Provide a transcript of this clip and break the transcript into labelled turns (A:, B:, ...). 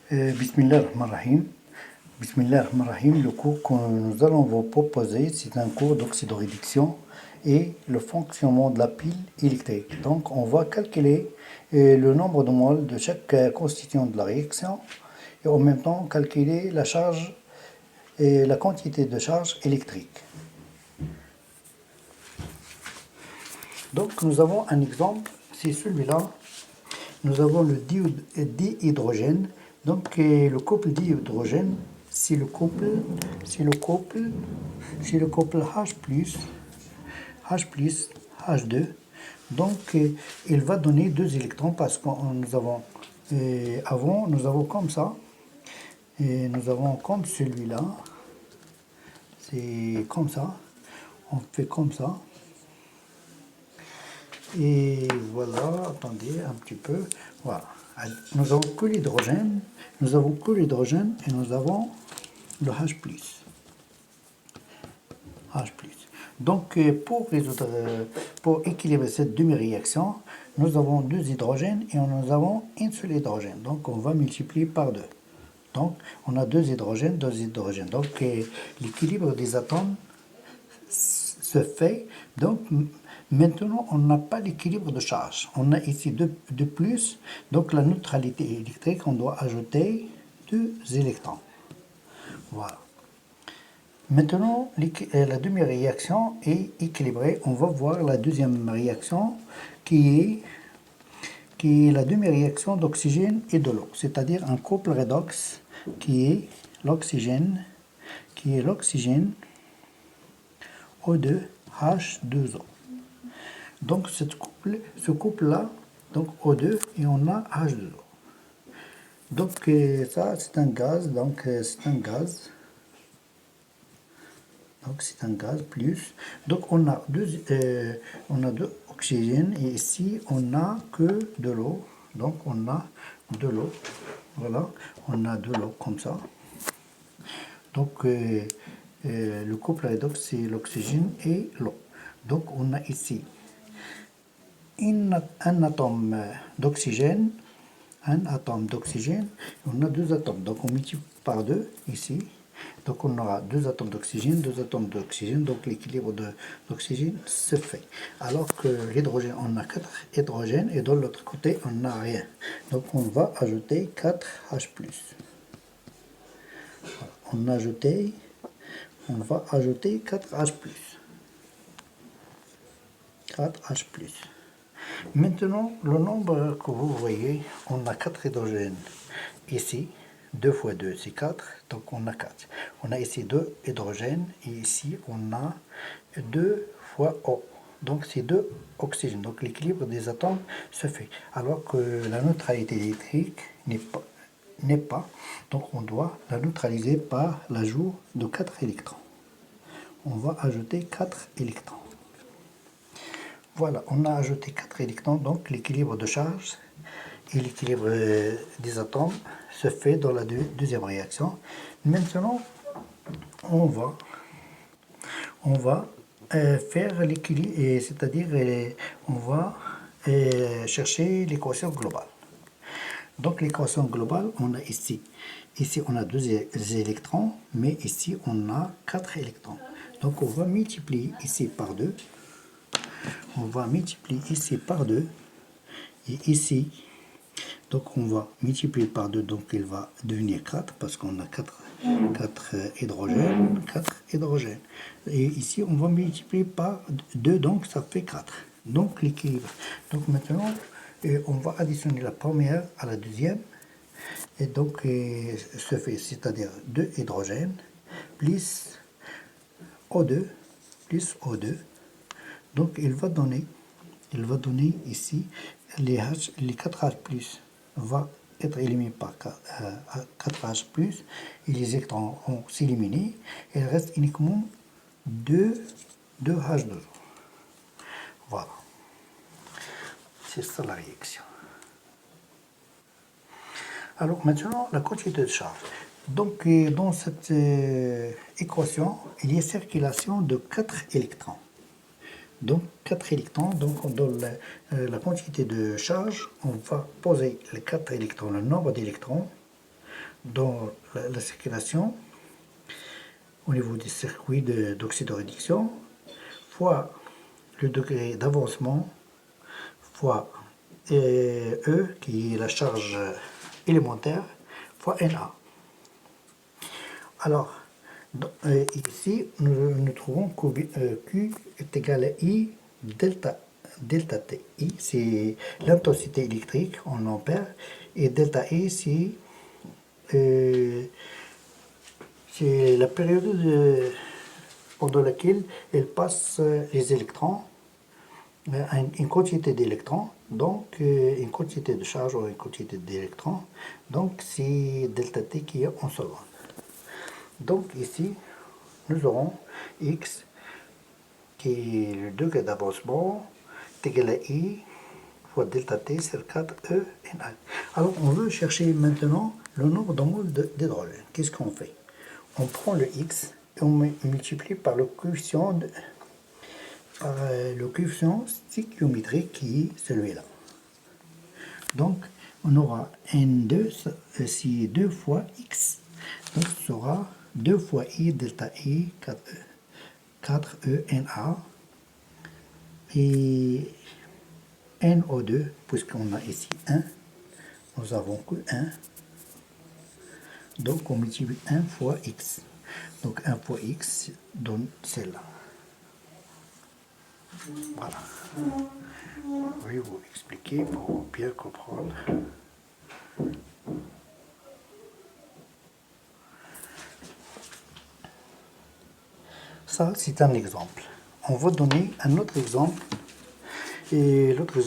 A: Bismillah ar-Rahman ar-Rahim. Bismillah ar-Rahman ar-Rahim. Le cours que nous allons vous proposer, c'est un cours d'oxydoréduction et le fonctionnement de la pile électrique. Donc, on va calculer le nombre de moles de chaque constituant de la réaction et en même temps calculer la charge et la quantité de charge électrique. Donc, nous avons un exemple, c'est celui-là. Nous avons le dihydrogène. Donc le couple dihydrogène, c'est le couple H+, Donc il va donner 2 électrons parce que nous avons avant nous avons comme ça et nous avons comme celui-là. C'est comme ça. On fait comme ça. Et voilà, attendez un petit peu. Voilà. Nous avons que l'hydrogène, et nous avons le H+. Donc pour équilibrer cette demi-réaction, nous avons 2 hydrogènes et nous avons un seul hydrogène. Donc on va multiplier par 2. Donc on a 2 hydrogènes, 2 hydrogènes. Donc l'équilibre des atomes se fait. Donc maintenant, on n'a pas l'équilibre de charge. On a ici 2 plus. Donc la neutralité électrique, on doit ajouter 2 électrons. Voilà. Maintenant, la demi-réaction est équilibrée. On va voir la deuxième réaction qui est la demi-réaction d'oxygène et de l'eau. C'est-à-dire un couple redox qui est l'oxygène O2 H2O. Donc ce couple-là, donc O2 et on a H2O. Donc ça c'est un gaz, donc c'est un gaz plus. Donc on a deux oxygènes et ici on n'a que de l'eau. Donc on a de l'eau. Voilà, on a de l'eau comme ça. Donc le couple redox c'est l'oxygène et l'eau. Donc on a ici un atome d'oxygène, on a 2 atomes. Donc on multiplie par 2 ici. Donc on aura 2 atomes d'oxygène, 2 atomes d'oxygène. Donc l'équilibre d'oxygène se fait. Alors que l'hydrogène, on a 4 hydrogènes et de l'autre côté, on n'a rien. Donc on va ajouter 4 H+. Voilà. On va ajouter 4 H+. 4 H+. Maintenant, le nombre que vous voyez, on a 4 hydrogènes. Ici, 2 fois 2, c'est 4, donc on a 4. On a ici 2 hydrogènes, et ici, on a 2 fois O. Donc, c'est 2 oxygènes. Donc, l'équilibre des atomes se fait. Alors que la neutralité électrique n'est pas. Donc, on doit la neutraliser par l'ajout de 4 électrons. On va ajouter 4 électrons. Voilà, on a ajouté 4 électrons, donc l'équilibre de charge et l'équilibre des atomes se fait dans la deuxième réaction. Maintenant, on va faire l'équilibre, c'est-à-dire on va chercher l'équation globale. Donc l'équation globale, on a ici on a 2 électrons, mais ici on a 4 électrons. Donc on va multiplier ici par 2. On va multiplier ici par 2 et ici, donc on va multiplier par 2, donc il va devenir 4 parce qu'on a 4 hydrogènes, 4 hydrogènes. Et ici, on va multiplier par 2, donc ça fait 4. Donc l'équilibre. Donc maintenant, on va additionner la première à la deuxième. Et donc, se fait, c'est-à-dire 2 hydrogènes plus O2, Donc il va donner ici les 4 H+, va être éliminé par 4 H+, et les électrons vont s'éliminer, et il reste uniquement 2 H2O. Voilà. C'est ça la réaction. Alors maintenant, la quantité de charge. Donc dans cette équation, il y a circulation de 4 électrons. Donc 4 électrons, donc on donne la quantité de charge, on va poser les 4 électrons, le nombre d'électrons, dans la circulation au niveau des circuits d'oxydoréduction fois le degré d'avancement fois E qui est la charge élémentaire fois Na. Alors ici nous trouvons que Q est égal à I delta T. I c'est l'intensité électrique en ampères et delta E c'est la période pendant laquelle elle passe les électrons, une quantité d'électrons, donc une quantité de charge ou une quantité d'électrons, donc c'est delta T qui est en secondes. Donc ici, nous aurons X qui est le degré d'avancement est égal à I fois delta T sur 4E Na. Alors on veut chercher maintenant le nombre de moles d'hydrogène. Qu'est-ce qu'on fait? On prend le X et on multiplie par le coefficient stéchiométrique qui est celui-là. Donc on aura N2, c'est 2 fois X. Donc ce sera 2 fois I delta I 4E Na et NO2, puisqu'on a ici 1, nous avons que 1. Donc on multiplie 1 fois X. Donc 1 fois X donne celle-là. Voilà. Je vais vous expliquer pour bien comprendre. Ça, c'est un exemple. On va donner un autre exemple. Et l'autre